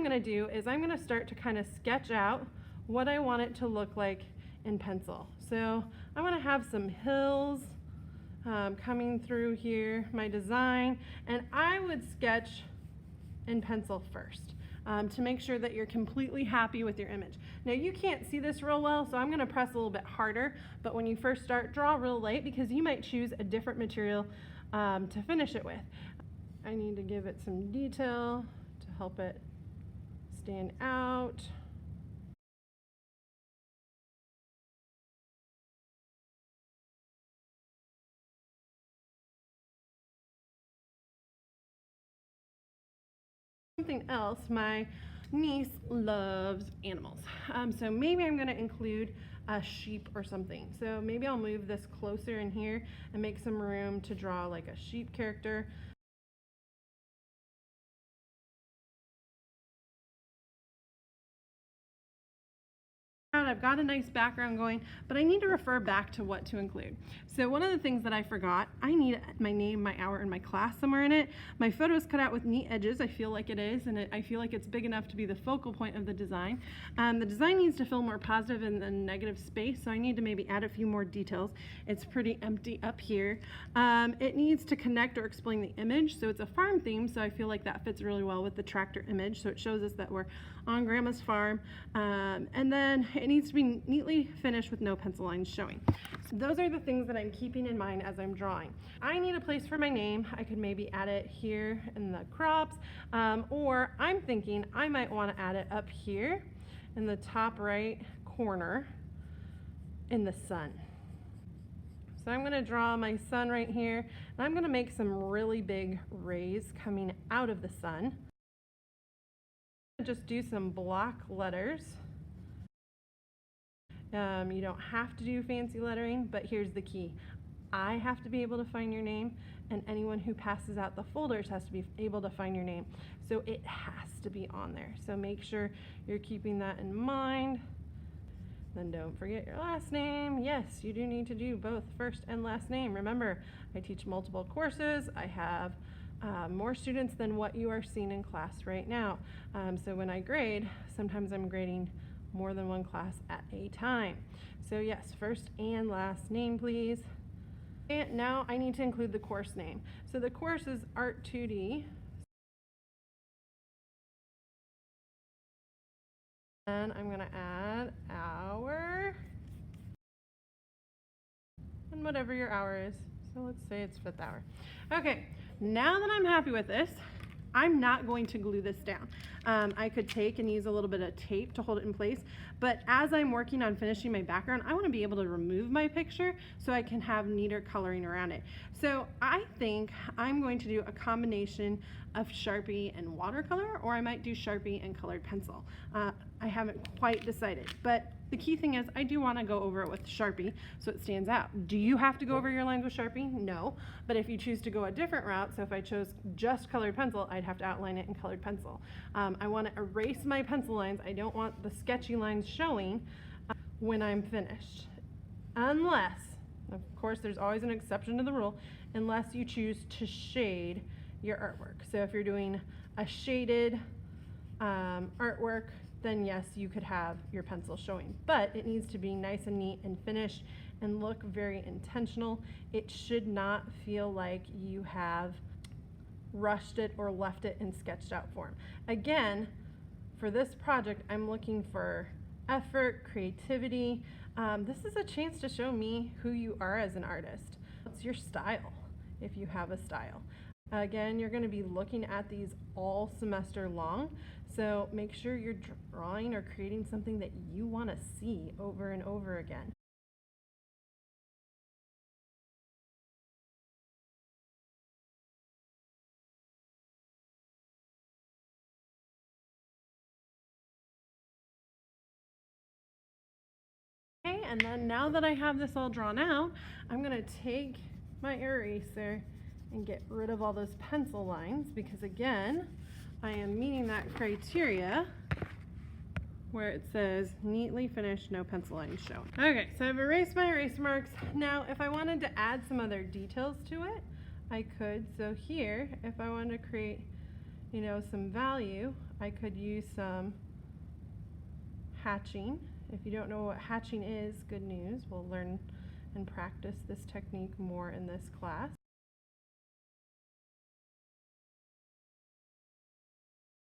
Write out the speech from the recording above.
I'm going to do is I'm going to start to kind of sketch out what I want it to look like in pencil. So I want to have some hills coming through here, my design, and I would sketch in pencil first to make sure that you're completely happy with your image. Now you can't see this real well, so I'm going to press a little bit harder, but when you first start, draw real light because you might choose a different material to finish it with. I need to give it some detail to help it stand out. Something else, my niece loves animals. So maybe I'm going to include a sheep or something. So maybe I'll move this closer in here and make some room to draw like a sheep character. I've got a nice background going, but I need to refer back to what to include. So one of the things that I forgot, I need my name, my hour, and my class somewhere in it. My photo is cut out with neat edges. I feel like it is, and I feel like it's big enough to be the focal point of the design. The design needs to feel more positive in the negative space, so I need to maybe add a few more details. It's pretty empty up here. It needs to connect or explain the image, so it's a farm theme, so I feel like that fits really well with the tractor image, so it shows us that we're on Grandma's farm. And then it needs to be neatly finished with no pencil lines showing. So those are the things that I'm keeping in mind as I'm drawing. I need a place for my name. I could maybe add it here in the crops, or I'm thinking I might want to add it up here in the top right corner in the sun. So I'm going to draw my sun right here, and I'm going to make some really big rays coming out of the sun. Just do some block letters. You don't have to do fancy lettering, but here's the key. I have to be able to find your name, and anyone who passes out the folders has to be able to find your name. So it has to be on there. So make sure you're keeping that in mind. Then don't forget your last name. Yes, you do need to do both first and last name. Remember, I teach multiple courses. I have more students than what you are seeing in class right now. So when I grade, sometimes I'm grading more than one class at a time. So yes, first and last name, please. And now I need to include the course name. So the course is Art 2D. And I'm gonna add hour, and whatever your hour is. So let's say it's 5th hour. Okay, now that I'm happy with this, I'm not going to glue this down. I could take and use a little bit of tape to hold it in place, but as I'm working on finishing my background, I want to be able to remove my picture so I can have neater coloring around it. So I think I'm going to do a combination of Sharpie and watercolor, or I might do Sharpie and colored pencil. I haven't quite decided, but the key thing is I do want to go over it with Sharpie so it stands out. Do you have to go over your lines with Sharpie? No, but if you choose to go a different route, so if I chose just colored pencil, I'd have to outline it in colored pencil. I want to erase my pencil lines. I don't want the sketchy lines showing when I'm finished. Unless, of course, there's always an exception to the rule, unless you choose to shade your artwork. So if you're doing a shaded artwork, then yes, you could have your pencil showing, but it needs to be nice and neat and finished and look very intentional. It should not feel like you have rushed it or left it in sketched out form. Again, for this project, I'm looking for effort, creativity. This is a chance to show me who you are as an artist. What's your style, if you have a style? Again, you're going to be looking at these all semester long, so make sure you're drawing or creating something that you want to see over and over again. Okay, and then now that I have this all drawn out, I'm going to take my eraser and get rid of all those pencil lines because, again, I am meeting that criteria where it says neatly finished, no pencil lines shown. Okay, so I've erased my erase marks. Now, if I wanted to add some other details to it, I could. So here, if I wanted to create, some value, I could use some hatching. If you don't know what hatching is, good news. We'll learn and practice this technique more in this class.